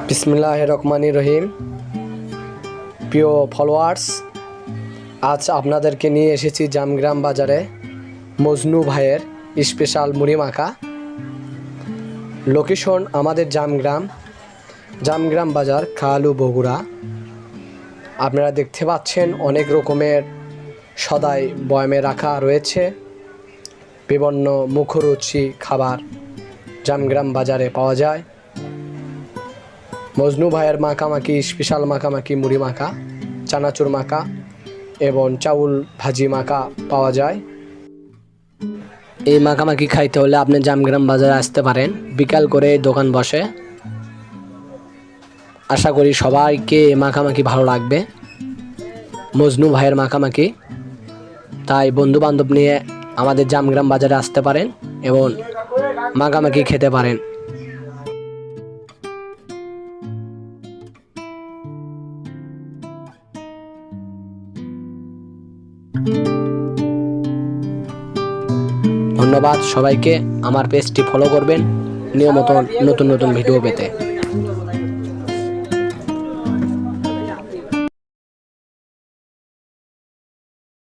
বিসমিল্লাহির রহমানির রহিম। প্রিয় ফলোয়ার্স, আজ আপনাদেরকে নিয়ে এসেছি জামগ্রাম বাজারে মজনু ভাইয়ের স্পেশাল মুড়ি মাখা। লোকেশন আমাদের জামগ্রাম বাজার, খালু বগুড়া। আপনারা দেখতে পাচ্ছেন অনেক রকমের সদাই বয়ামে রাখা রয়েছে। বিভিন্ন মুখরুচি খাবার জামগ্রাম বাজারে পাওয়া যায়। মজনু ভাইয়ের মাখামাখি, স্পেশাল মাখামাখি মুড়ি মাখা, চানাচুর মাখা এবং চাউল ভাজি মাখা পাওয়া যায়। এই মাখামাখি খাইতে হলে আপনি জামগ্রাম বাজারে আসতে পারেন। বিকাল করে দোকান বসে। আশা করি সবাইকে মাখামাখি ভালো লাগবে, মজনু ভাইয়ের মাখামাখি। তাই বন্ধু বান্ধব নিয়ে আমাদের জামগ্রাম বাজারে আসতে পারেন এবং মাখামাখি খেতে পারেন। ধন্যবাদ সবাইকে। আমার পেজটি ফলো করবেন নিয়মিত নতুন নতুন ভিডিও পেতে।